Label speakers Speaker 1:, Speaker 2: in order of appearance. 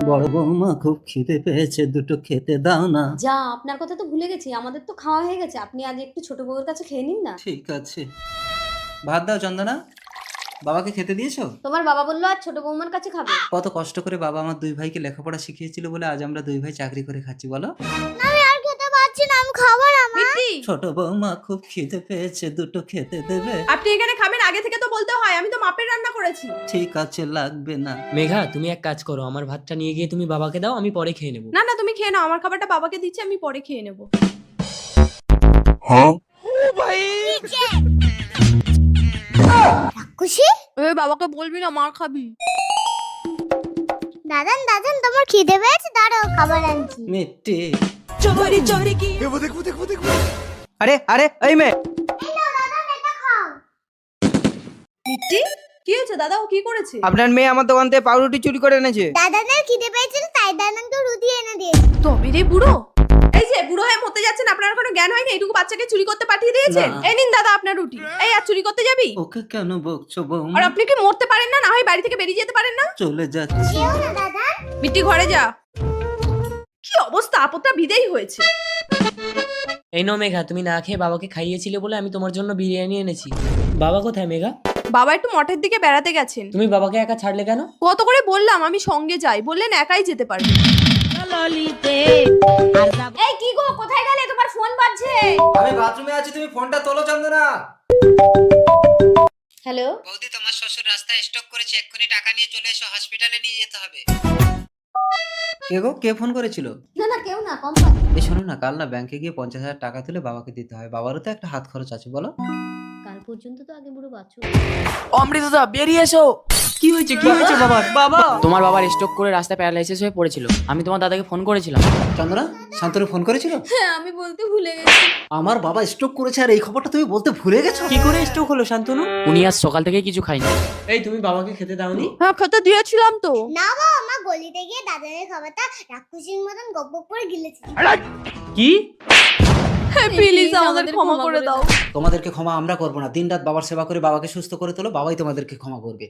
Speaker 1: বড় বৌমা খুব খিদে পেয়েছে, দুটো খেতে দাও না।
Speaker 2: যা, আপনার কথা তো ভুলে গেছি, আমাদের তো খাওয়া হয়ে গেছে। আপনি আজ একটু ছোট বউয়ের কাছে খেয়ে নিন না।
Speaker 1: ঠিক আছে। ভাত দাও চন্দনা। বাবাকে খেতে দিয়েছো?
Speaker 2: তোমার বাবা বললো আজ ছোট বৌমার কাছে খাবে।
Speaker 1: কত কষ্ট করে বাবা আমার দুই ভাইকে লেখাপড়া শিখিয়েছিল বলে আজ আমরা দুই ভাই চাকরি করে খাচ্ছি, বলো।
Speaker 3: আমি আর খেতে পারছি না, আমি খাবো না মা।
Speaker 4: মিত্তি,
Speaker 1: ছোট বৌমা খুব খিদে পেয়েছে, দুটো খেতে দেবে?
Speaker 4: আপনি এখানে খাবেন আগে থেকে তো বলতে হয়, আমি তো মাপের রান্না করেছি।
Speaker 1: ঠিক আছে, লাগবে না।
Speaker 5: মেঘা, তুমি এক কাজ করো, আমার ভাতটা নিয়ে গিয়ে তুমি বাবাকে দাও, আমি পরে খেয়ে নেবো।
Speaker 4: না না, তুমি খেয়ে নাও, আমার খাবারটা বাবাকে দিচ্ছি, আমি পরে খেয়ে নেব।
Speaker 3: খুশি
Speaker 4: ওই বাবাকে বলবি না, মার খাবি।
Speaker 3: দাদান দাদান, তোমার খিদে পেয়েছে? দাঁড়াও, খাবার আনছি।
Speaker 1: মিট্টি।
Speaker 4: চোরি চোরি কি
Speaker 6: আরে আরে এই মেয়ে,
Speaker 3: এই নাও দাদান, এটা খাও।
Speaker 4: মিত্তি, কি হয়েছে দাদা? ও কি করেছে?
Speaker 6: আপনার মেয়ে আমার দোকান থেকে পাউরুটি চুরি করে এনেছে।
Speaker 3: দাদানের খিদে পেয়েছিল তাই দাদান তো রুটি এনে দিয়েছে।
Speaker 4: তবে রে বুড়ো, এই যে বুড়ো হয়ে মরতে যাচ্ছেন, আপনার কোনো জ্ঞান হয়নি? এইটুকু বাচ্চাকে চুরি করতে পাঠিয়ে দিয়েছেন।
Speaker 1: না।
Speaker 4: এই নিন দাদা আপনার রুটি। এই আর চুরি করতে যাবি?
Speaker 1: ওকে কেন বকছো
Speaker 4: আর
Speaker 1: বৌমা?
Speaker 4: আপনি কি মরতে পারেন না? না হয় বাড়ি থেকে বেরিয়ে যেতে পারেন না?
Speaker 1: চলে যাচ্ছি।
Speaker 3: যেও না দাদান।
Speaker 4: মিত্তি, ঘরে যা। কি অবস্থা, আপদটা বিদেই হয়েছে।
Speaker 5: এই নো মেঘা, তুমি না খেয়ে বাবাকে খাইয়েছিলে বলে আমি তোমার জন্য বিরিয়ানি এনেছি। বাবা কোথায় মেঘা?
Speaker 4: বাবা একটু মঠের দিকে বেড়াতে গেছেন।
Speaker 5: তুমি বাবাকে একা ছাড়লে কেন?
Speaker 4: কত করে বললাম আমি সঙ্গে যাই, বললেন একাই যেতে পারবে।
Speaker 2: এই কি গো, কোথায় গেলে? তোমার ফোন বাজছে।
Speaker 1: আমি বাথরুমে আছি, তুমি ফোনটা তোলো চন্দনা।
Speaker 2: হ্যালো।
Speaker 1: বৌদি, তোমার শ্বশুর রাস্তায় স্টক করেছে, এক্ষুনি টাকা নিয়ে চলে এসো, হসপিটালে নিয়ে যেতে হবে। কে গো, কে ফোন করেছিল?
Speaker 2: না না, কেউ না, কোম্পানি।
Speaker 1: এই শোনো না, কাল না ব্যাংকে গিয়ে 50,000 টাকা তুলে বাবাকে দিতে হয়, বাবারও তো একটা হাত খরচ আছে, বলো।
Speaker 2: কাল পর্যন্ত তো আগে বুড়ো বাচ্চু।
Speaker 6: অমৃতদা বেরিয়ে এসো।
Speaker 5: কি হয়েছে, কি হয়েছে বাবার?
Speaker 6: বাবা,
Speaker 5: তোমার বাবার স্ট্রোক করে রাস্তায় প্যারালাইসিস হয়ে পড়েছিল। আমি তোমার দাদাকে ফোন করেছিলাম।
Speaker 1: চন্দনা, শান্তনু ফোন করেছিল?
Speaker 2: হ্যাঁ, আমি বলতে ভুলে গেছি।
Speaker 1: আমার বাবা স্ট্রোক করেছে আর এই খবরটা তুমি বলতে ভুলে গেছো?
Speaker 5: কি করে স্ট্রোক হলো শান্তনু? উনি আজ সকাল থেকে কিছু খায়নি। এই তুমি বাবাকে খেতে দাওনি?
Speaker 4: হ্যাঁ, খেতে দিয়েছিলাম তো।
Speaker 3: না বাবা, মা গলিতে গিয়ে দাদানের খাবারটা রাক্ষসীর মতন গপ গপ করে গিলেছে।
Speaker 5: কি?
Speaker 4: হ্যাঁ, প্লিজ আমাদের ক্ষমা করে দাও।
Speaker 1: তোমাদেরকে ক্ষমা আমরা করবো না, দিনরাত বাবার সেবা করে বাবাকে সুস্থ করে তোলো, বাবাই তোমাদেরকে ক্ষমা করবে।